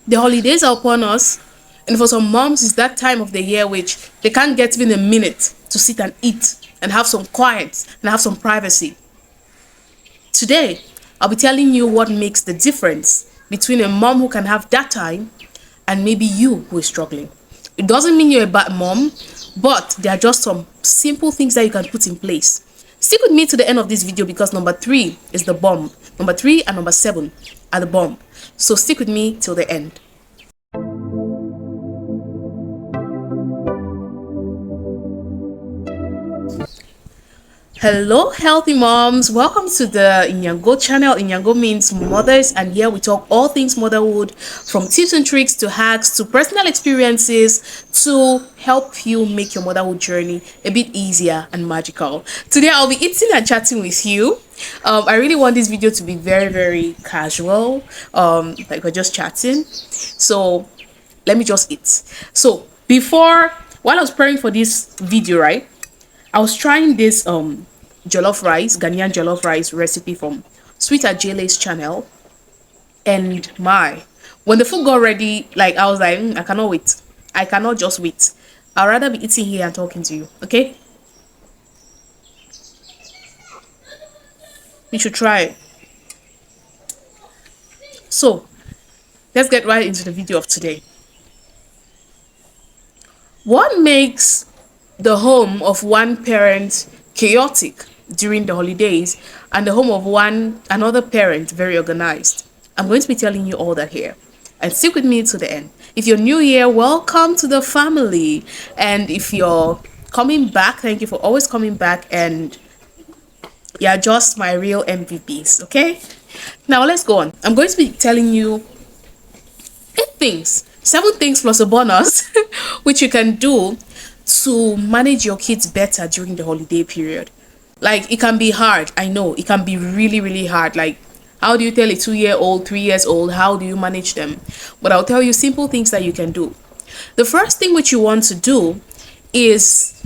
The holidays are upon us, and for some moms, it's that time of the year which they can't get even a minute to sit and eat and have some quiet and have some privacy. Today, I'll be telling you what makes the difference between a mom who can have that time and maybe you who is struggling. It doesn't mean you're a bad mom, but there are just some simple things that you can put in place. Stick with me to the end of this video because number 3 is the bomb. Number 3 and number 7 are the bomb. So stick with me till the end. Hello healthy moms, welcome to the Inyango channel. Inyango means mothers, and here we talk all things motherhood, from tips and tricks to hacks to personal experiences to help you make your motherhood journey a bit easier and magical. Today I'll be eating and chatting with you. I really want this video to be very casual, like we're just chatting. So let me just eat. So while I was preparing for this video, right, I was trying this jollof rice, Ghanaian jollof rice recipe from Sweet Ajele's channel. And when the food got ready, like I was like, I cannot wait. I cannot just wait. I'd rather be eating here and talking to you, okay? You should try it. So, let's get right into the video of today. What makes the home of one parent chaotic during the holidays and the home of another parent very organized? I'm going to be telling you all that here, and stick with me to the end. If you're new here, welcome to the family, and if you're coming back, thank you for always coming back, and you're just my real MVPs. Okay, now let's go on. I'm going to be telling you 7 things plus a bonus which you can do to manage your kids better during the holiday period. Like, it can be hard, I know, it can be really hard. Like, how do you tell a 2-year-old, 3 years old, how do you manage them? But I'll tell you simple things that you can do. The first thing which you want to do is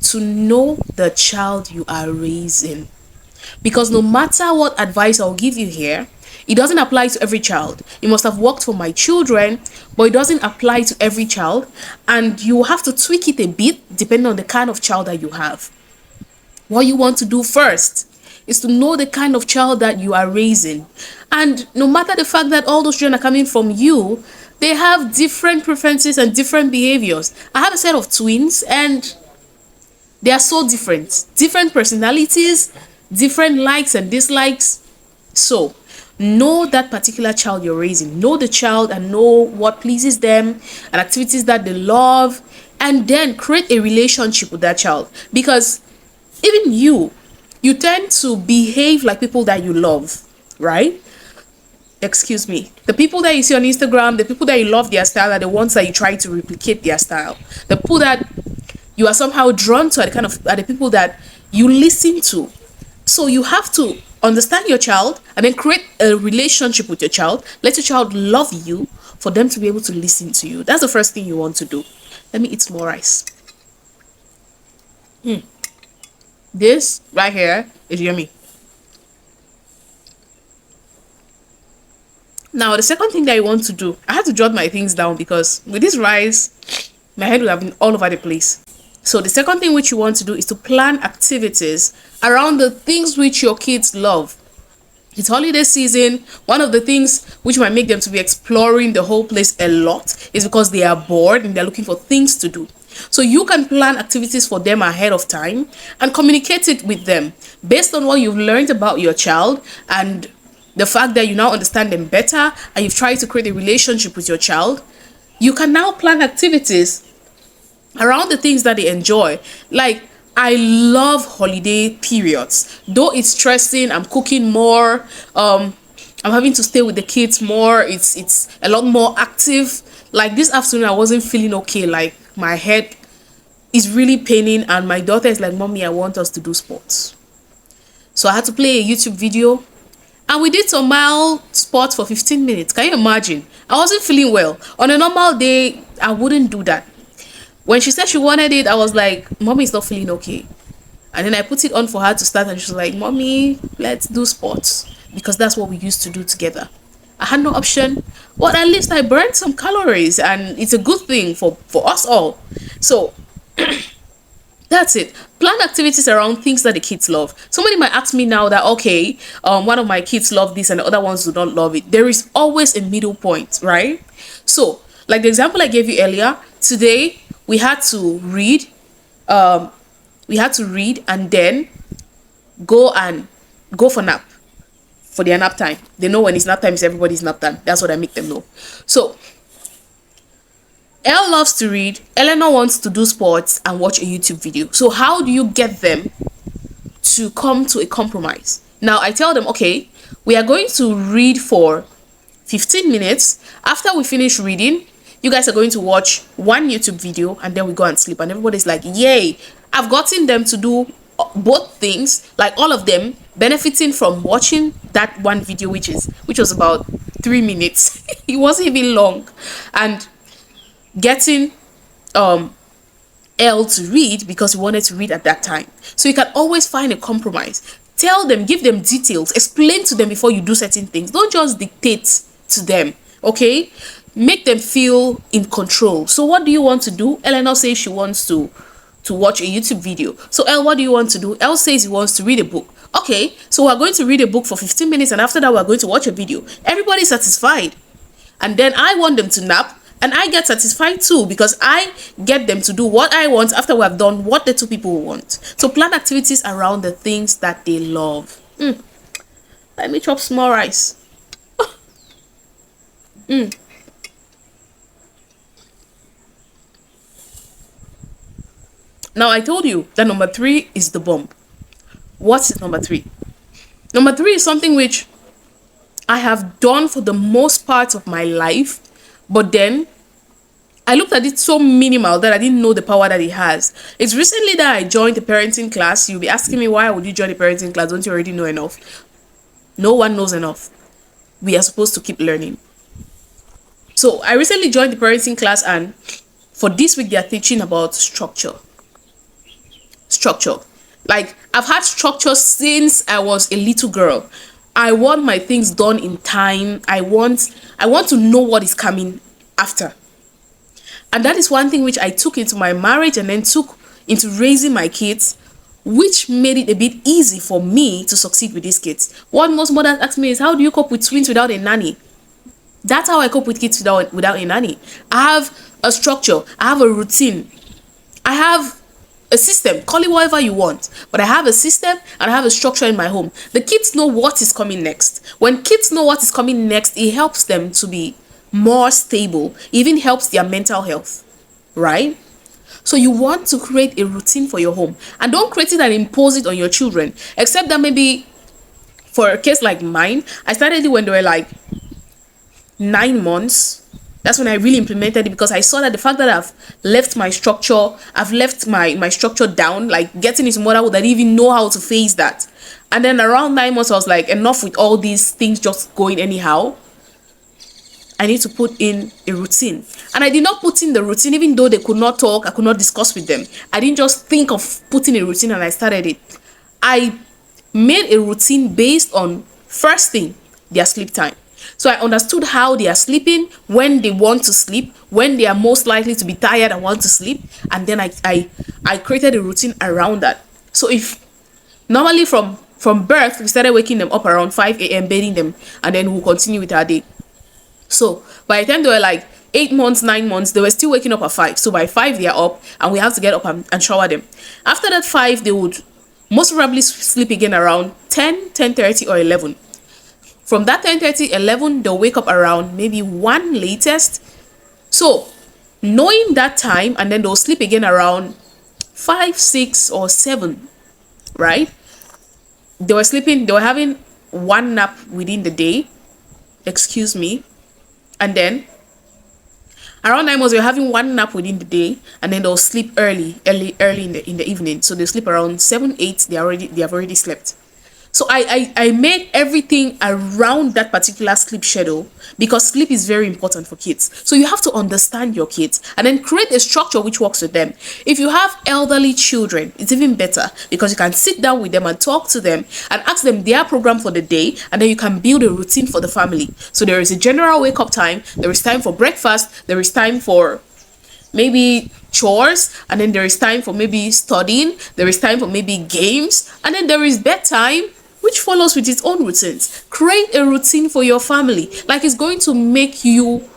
to know the child you are raising, because no matter what advice I'll give you here, it doesn't apply to every child. It must have worked for my children, but it doesn't apply to every child, and you have to tweak it a bit depending on the kind of child that you have. What you want to do first is to know the kind of child that you are raising, and no matter the fact that all those children are coming from you, they have different preferences and different behaviors. I have a set of twins, and they are so different personalities, different likes and dislikes. So know that particular child you're raising, know the child and know what pleases them and activities that they love, and then create a relationship with that child. Because even you tend to behave like people that you love, right? Excuse me. The people that you see on Instagram, the people that you love their style, are the ones that you try to replicate their style. The people that you are somehow drawn to are the people that you listen to. So you have to understand your child and then create a relationship with your child. Let your child love you for them to be able to listen to you. That's the first thing you want to do. Let me eat some more rice. This right here is yummy. Now, the second thing that you want to do, I had to jot my things down because with this rice, my head would have been all over the place. So the second thing which you want to do is to plan activities around the things which your kids love. It's holiday season. One of the things which might make them to be exploring the whole place a lot is because they are bored and they're looking for things to do. So you can plan activities for them ahead of time and communicate it with them based on what you've learned about your child and the fact that you now understand them better and you've tried to create a relationship with your child. You can now plan activities around the things that they enjoy. Like, I love holiday periods. Though it's stressing, I'm cooking more, I'm having to stay with the kids more, it's a lot more active. Like this afternoon I wasn't feeling okay, like my head is really paining, and my daughter is like, "Mommy, I want us to do sports." So I had to play a YouTube video, and we did some mild sports for 15 minutes. Can you imagine? I wasn't feeling well. On a normal day, I wouldn't do that. When she said she wanted it, I was like, "Mommy is not feeling okay." And then I put it on for her to start, and she was like, "Mommy, let's do sports," because that's what we used to do together. I had no option. But at least I burned some calories, and it's a good thing for us all. So that's it. Plan activities around things that the kids love. Somebody might ask me now that, okay, one of my kids love this and the other ones do not love it. There is always a middle point, right? So, like the example I gave you earlier, today we had to read. We had to read and then go for nap for their nap time. They know when it's nap time, it's everybody's nap time. That's what I make them know. So Elle loves to read, Eleanor wants to do sports and watch a YouTube video. So how do you get them to come to a compromise? Now I tell them, okay, we are going to read for 15 minutes. After we finish reading, you guys are going to watch one YouTube video and then we go and sleep. And everybody's like, yay, I've gotten them to do both things, like all of them benefiting from watching that one video, which was about 3 minutes. It wasn't even long. And getting L to read because we wanted to read at that time. So you can always find a compromise. Tell them, give them details, explain to them before you do certain things. Don't just dictate to them, okay? Make them feel in control. So what do you want to do? Eleanor says she wants to watch a YouTube video. So L, what do you want to do? L says he wants to read a book. Okay, so we're going to read a book for 15 minutes and after that we're going to watch a video. Everybody's satisfied. And then I want them to nap and I get satisfied too because I get them to do what I want after we have done what the two people want. So plan activities around the things that they love. Let me chop small rice. Now I told you that number 3 is the bomb. What is number 3? Number 3 is something which I have done for the most part of my life, but then I looked at it so minimal that I didn't know the power that it has. It's recently that I joined the parenting class. You'll be asking me, why would you join the parenting class? Don't you already know enough? No one knows enough. We are supposed to keep learning. So I recently joined the parenting class, and for this week they are teaching about structure. Like, I've had structure since I was a little girl. I want my things done in time. I want to know what is coming after. And that is one thing which I took into my marriage and then took into raising my kids, which made it a bit easy for me to succeed with these kids. What most mothers ask me is, how do you cope with twins without a nanny? That's how I cope with kids without a nanny. I have a structure. I have a routine. I have a system. Call it whatever you want. But I have a system and I have a structure in my home. The kids know what is coming next. When kids know what is coming next, it helps them to be more stable. It even helps their mental health. Right? So you want to create a routine for your home. And don't create it and impose it on your children. Except that maybe for a case like mine, I started it when they were like 9 months. That's when I really implemented it, because I saw that the fact that I've left my structure down, like getting into motherhood, I didn't even know how to face that. And then around 9 months, I was like, enough with all these things just going anyhow. I need to put in a routine. And I did not put in the routine, even though they could not talk, I could not discuss with them. I didn't just think of putting a routine and I started it. I made a routine based on, first thing, their sleep time. So I understood how they are sleeping, when they want to sleep, when they are most likely to be tired and want to sleep. And then I created a routine around that. So if normally from birth, we started waking them up around 5 a.m., bathing them, and then we'll continue with our day. So by the time they were like 8 months, 9 months, they were still waking up at 5. So by 5, they are up and we have to get up and shower them. After that 5, they would most probably sleep again around 10, 10:30 or 11. From that 10:30, 11, they'll wake up around maybe 1 latest. So knowing that time, and then they'll sleep again around 5, 6 or 7, right? They were having 1 nap within the day, excuse me. And then around 9 months, they're having 1 nap within the day, and then they'll sleep early in the evening. So they sleep around 7, 8. They have already slept. So I made everything around that particular sleep schedule, because sleep is very important for kids. So you have to understand your kids and then create a structure which works with them. If you have elderly children, it's even better, because you can sit down with them and talk to them and ask them their program for the day, and then you can build a routine for the family. So there is a general wake up time, there is time for breakfast, there is time for maybe chores, and then there is time for maybe studying, there is time for maybe games, and then there is bedtime, which follows with its own routines. Create a routine for your family. Like, it's going to make you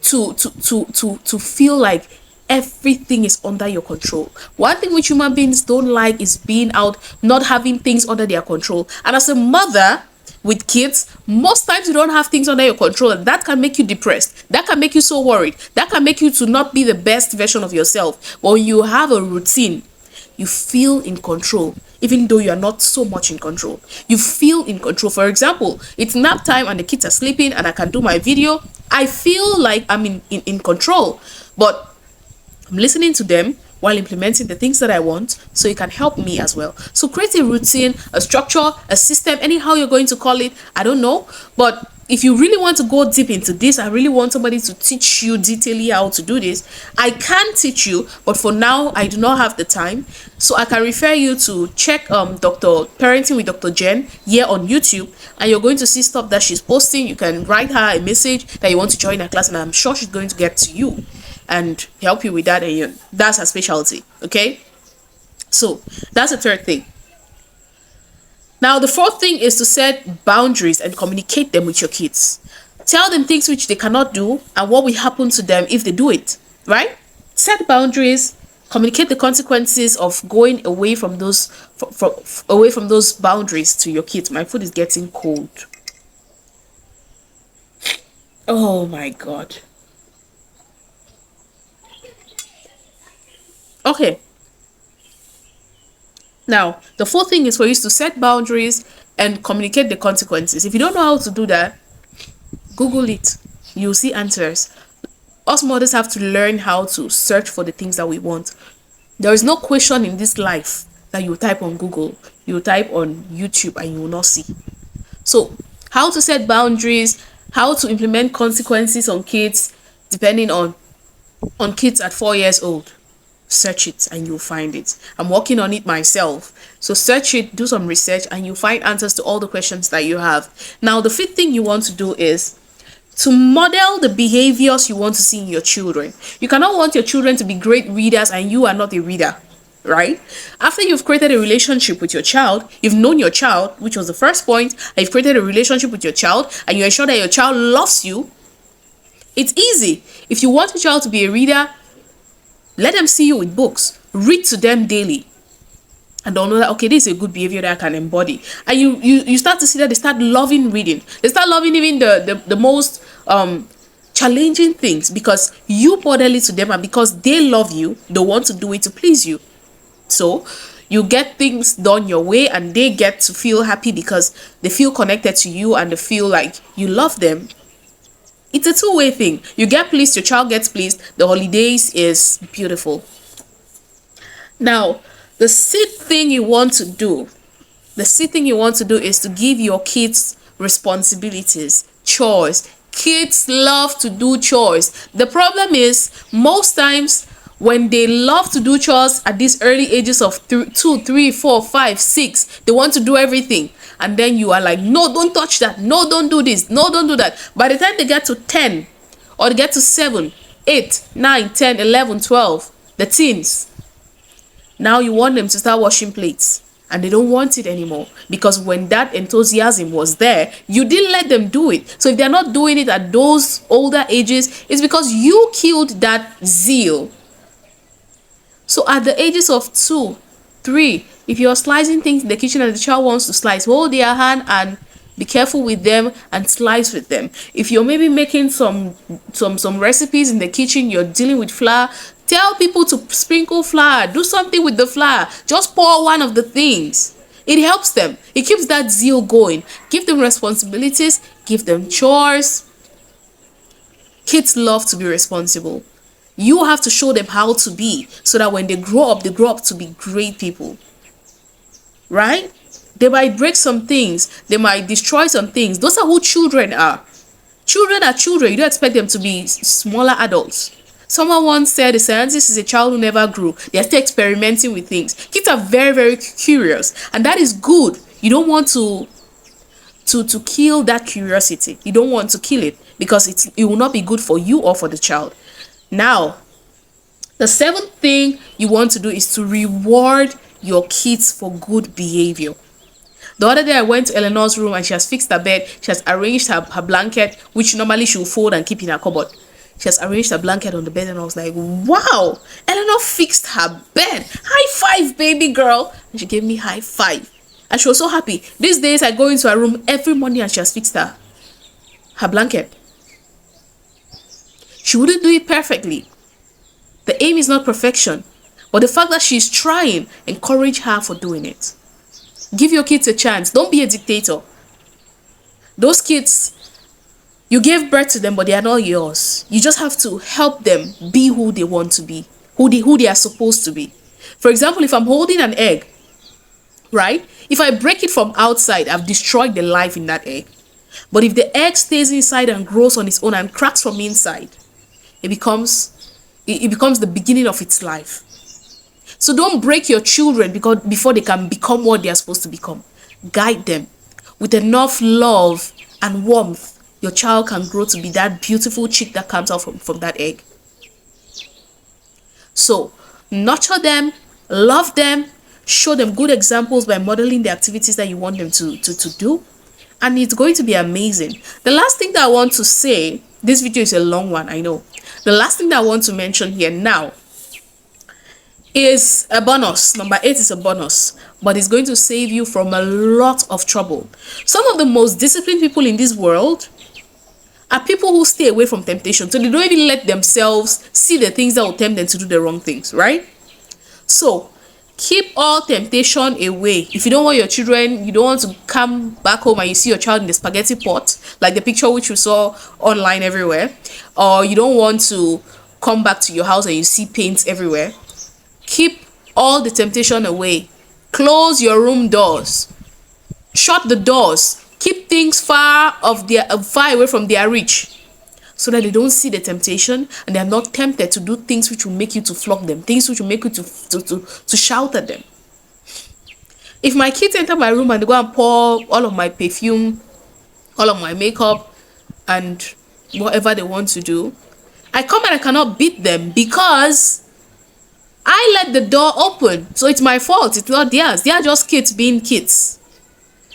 to feel like everything is under your control. One thing which human beings don't like is being out, not having things under their control. And as a mother with kids, most times you don't have things under your control, and that can make you depressed, that can make you so worried, that can make you to not be the best version of yourself. But when you have a routine, you feel in control, even though you are not so much in control. You feel in control. For example, it's nap time and the kids are sleeping and I can do my video. I feel like I'm in control, but I'm listening to them while implementing the things that I want, so it can help me as well. So create a routine, a structure, a system, anyhow you're going to call it, I don't know. But if you really want to go deep into this, I really want somebody to teach you detailedly how to do this. I can teach you, but for now I do not have the time. So I can refer you to check Dr. Parenting with Dr. Jen here on YouTube, and you're going to see stuff that she's posting. You can write her a message that you want to join her class, and I'm sure she's going to get to you and help you with that, and that's her specialty. Okay, so that's the third thing. Now the fourth thing is to set boundaries and communicate them with your kids. Tell them things which they cannot do and what will happen to them if they do it, right? Set boundaries, communicate the consequences of going away from those away from those boundaries to your kids. My food is getting cold. Oh my god. Okay. Now, the fourth thing is for you to set boundaries and communicate the consequences. If you don't know how to do that, Google it. You'll see answers. Us mothers have to learn how to search for the things that we want. There is no question in this life that you type on Google, you type on YouTube, and you will not see. So, how to set boundaries, how to implement consequences on kids, depending on kids at 4 years old. Search it and you'll find it. I'm working on it myself. So search it, do some research, and you'll find answers to all the questions that you have. Now, the fifth thing you want to do is to model the behaviors you want to see in your children. You cannot want your children to be great readers and you are not a reader, right? After you've created a relationship with your child, you've known your child, which was the first point, and you've created a relationship with your child, and you ensure that your child loves you. It's easy. If you want your child to be a reader, let them see you with books. Read to them daily. And they'll know that, okay, this is a good behavior that I can embody. And you start to see that they start loving reading. They start loving even the most challenging things, because you model it to them, and because they love you, they want to do it to please you. So you get things done your way, and they get to feel happy because they feel connected to you and they feel like you love them. It's a two-way thing. You get pleased, your child gets pleased. The holidays is beautiful. Now, the sixth thing you want to do is to give your kids responsibilities, chores. Kids love to do chores. The problem is, most times when they love to do chores at these early ages of 2, 3, 4, 5, 6, they want to do everything. And then you are like, no, don't touch that. No, don't do this. No, don't do that. By the time they get to 10, or they get to 7, 8, 9, 10, 11, 12, the teens, now you want them to start washing plates. And they don't want it anymore, because when that enthusiasm was there, you didn't let them do it. So if they're not doing it at those older ages, it's because you killed that zeal. So at the ages of 2, 3, if you're slicing things in the kitchen and the child wants to slice, hold their hand and be careful with them and slice with them. If you're maybe making some recipes in the kitchen, you're dealing with flour, tell people to sprinkle flour, do something with the flour, just pour one of the things. It helps them. It keeps that zeal going. Give them responsibilities, give them chores. Kids love to be responsible. You have to show them how to be, so that when they grow up to be great people. Right? They might break some things, they might destroy some things. Those are who children are. Children are children. You don't expect them to be smaller adults. Someone once said a scientist is a child who never grew. They're still experimenting with things. Kids are very, very curious, and that is good. You don't want to kill that curiosity. You don't want to kill it, because it will not be good for you or for the child. Now, the seventh thing you want to do is to reward your kids for good behavior. The other day I went to Eleanor's room and she has fixed her bed. She has arranged her blanket, which normally she will fold and keep in her cupboard. She has arranged her blanket on the bed, and I was like, wow, Eleanor fixed her bed. High five, baby girl. And she gave me high five. And she was so happy. These days I go into her room every morning and she has fixed her blanket. She wouldn't do it perfectly. The aim is not perfection. But the fact that she's trying, encourage her for doing it. Give your kids a chance. Don't be a dictator. Those kids, you gave birth to them, but they are not yours. You just have to help them be who they want to be, who they are supposed to be. For example, if I'm holding an egg, right? If I break it from outside, I've destroyed the life in that egg. But if the egg stays inside and grows on its own and cracks from inside, it becomes the beginning of its life. So don't break your children before they can become what they are supposed to become. Guide them with enough love and warmth. Your child can grow to be that beautiful chick that comes out from that egg. So nurture them, love them, show them good examples by modeling the activities that you want them to do, and it's going to be amazing. The last thing that I want to say, this video is a long one, I know. The last thing that I want to mention here now is a bonus. Number 8 is a bonus, but it's going to save you from a lot of trouble. Some of the most disciplined people in this world are people who stay away from temptation, so they don't even let themselves see the things that will tempt them to do the wrong things, right? So keep all temptation away. If you don't want your children, you don't want to come back home and you see your child in the spaghetti pot, like the picture which you saw online everywhere, or you don't want to come back to your house and you see paint everywhere, keep all the temptation away. Close your room doors, shut the doors, keep things far away from their reach, so that they don't see the temptation and they are not tempted to do things which will make you to flog them, things which will make you to shout at them. If my kids enter my room and they go and pour all of my perfume, all of my makeup, and whatever they want to do, I come and I cannot beat them because I let the door open. So it's my fault, it's not theirs. They are just kids being kids.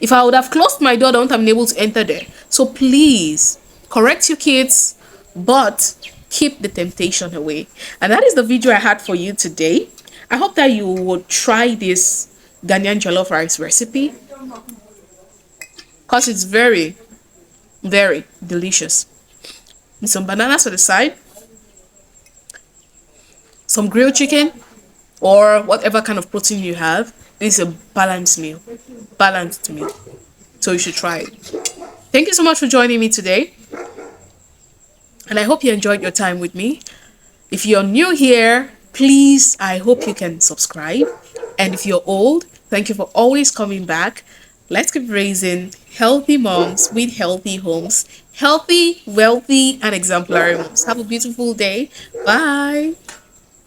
If I would have closed my door, I wouldn't have been able to enter there. So please, correct your kids, but keep the temptation away. And that is the video I had for you today. I hope that you would try this Ghanaian jollof rice recipe, because it's very, very delicious. With some bananas on the side, some grilled chicken, or whatever kind of protein you have. This is a balanced meal. So you should try it. Thank you so much for joining me today, and I hope you enjoyed your time with me. If you're new here, please, I hope you can subscribe. And if you're old, thank you for always coming back. Let's keep raising healthy moms with healthy homes, healthy, wealthy, and exemplary moms. Have a beautiful day. Bye.